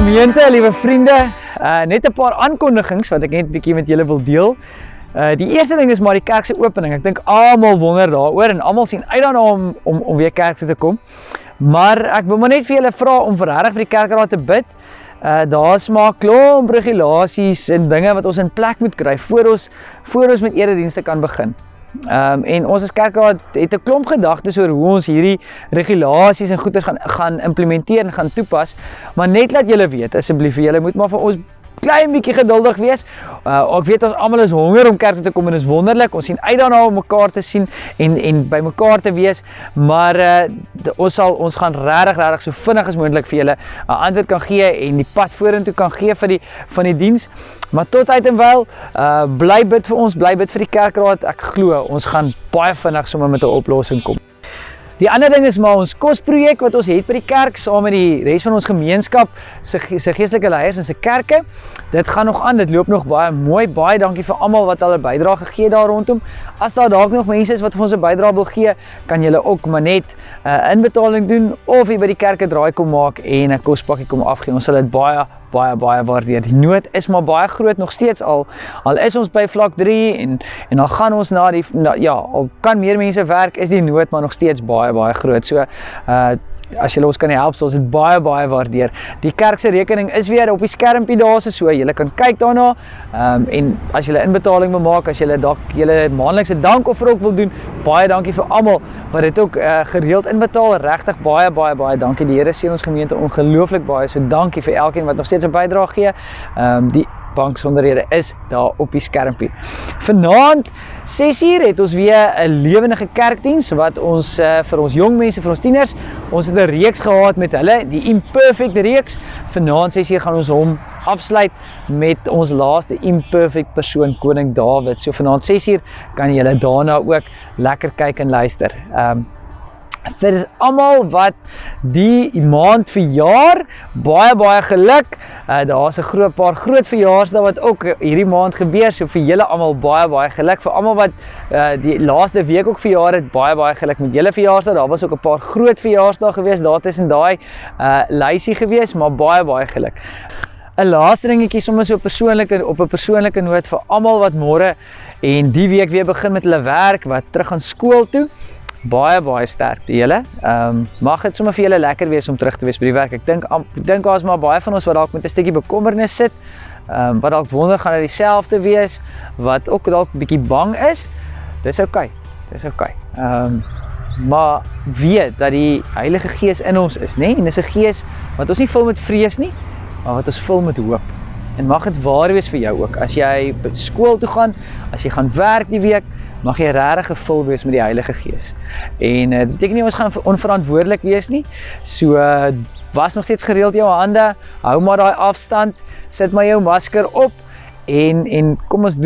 gemeente, liewe vriende, net 'n paar aankondigings wat ek net 'n bietjie met julle wil deel. Die eerste ding is maar die kerk se opening. Ek dink almal wonder daaroor en almal sien uit daarna om weer kerk toe te kom. Maar ek wil maar net vir julle vra om regtig vir die kerkraad te bid. Daar's maar klomp regulasies en dinge wat ons in plek moet kry voor ons met eredienste kan begin. En ons as kerkraad het 'n klomp gedagtes oor hoe ons hierdie regulasies en goeders gaan implementeer en gaan toepas, maar net laat julle weet asseblief, julle moet maar vir ons klein bietjie geduldig wees. Ek weet ons almal is honger om kerk toe te kom en is wonderlik. Ons sien uit daarna om mekaar te sien en by mekaar te wees, maar ons gaan regtig so vinnig as moontlik vir julle 'n antwoord kan gee en die pad vorentoe kan gee van die diens. Maar tot uit en wyl, bly bid vir ons, bly bid vir die kerkraad. Ek glo ons gaan baie vinnig sommer met 'n oplossing kom. Die ander ding is maar ons kosprojek wat ons het by die kerk saam met die res van ons gemeenskap, se geestelike leiers en se kerke. Dit gaan nog aan, dit loop nog baie mooi. Baie dankie vir almal wat al 'n bydrae gegee daar rondom. As daar dalk nog mense is wat vir ons 'n bydrae wil gee, kan julle ook maar net inbetaling doen of hier by die kerk 'n draai kom maak en 'n kospakkie kom afgee. Ons sal dit baie waardeer. Die nood is maar baie groot nog steeds al is ons by vlak 3 en dan gaan ons al kan meer mense werk, is die nood maar nog steeds baie groot. So as julle ons kan help, sal ons dit baie waardeer. Die kerk se rekening is weer op die skermpie daar, so julle kan kyk daarna. En as julle inbetaling wil maak, as julle dalk julle maandelikse dankoffer ook wil doen, baie dankie vir almal wat dit ook gereeld inbetaal. Regtig baie dankie. Die Here seën ons gemeente ongelooflik baie. So dankie vir elkeen wat nog steeds 'n bydrae gee. Die bankbesonderhede is daar op die skermpie. Vanaand 6uur het ons weer 'n lewendige kerkdiens wat ons vir ons jong mense, vir ons tieners, ons het 'n reeks gehad met hulle, die Imperfect reeks. Vanaand 6uur gaan ons hom afsluit met ons laaste imperfect persoon, koning Dawid. So vanaand 6uur kan julle daarna ook lekker kyk en luister. Vir almal wat die maand verjaar, baie geluk. Daar's 'n paar groot verjaarsdae wat ook hierdie maand gebeur, so vir julle almal baie geluk. Vir almal wat die laaste week ook verjaar het, baie geluk met julle verjaarsdae. Daar was ook 'n paar groot verjaarsdae gewees, daar tussen daai lysie gewees, maar baie geluk. 'n Laaste dingetjie sommer so op 'n persoonlike noot vir almal wat môre en die week weer begin met hulle werk, wat terug gaan skool toe. Baie sterkte julle. Mag dit sommer vir julle lekker wees om terug te wees by die werk. Ek dink daar's maar baie van ons wat dalk met 'n stukkie bekommernis sit, wat dalk wonder gaan dit dieselfde wees, wat ook dalk 'n bietjie bang is. Dis okay. Maar weet dat die Heilige Gees in ons is, né? En dis 'n gees wat ons nie vul met vrees nie, maar wat ons vul met hoop. En mag dit waar wees vir jou ook. As jy by skool toe gaan, as jy gaan werk die week, mag jy regtig gevul wees met die Heilige Gees. En dit beteken nie ons gaan onverantwoordelik wees nie. So was nog steeds gereeld jou hande, hou maar daai afstand, sit maar jou masker op en kom ons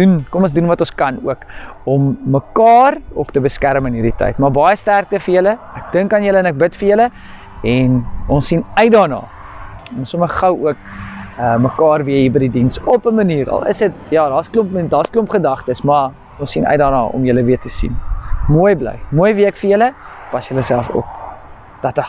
doen wat ons kan ook om mekaar ook te beskerm in hierdie tyd. Maar baie sterkte vir julle. Ek dink aan julle en ek bid vir julle en ons sien uit daarna om sommer gou ook mekaar weer hier by die diens op 'n manier. Al is dit daar's klomp gedagtes, maar ons sien uit daarna om julle weer te sien. Mooi bly. Mooi week vir julle. Pas julle self op. Tata.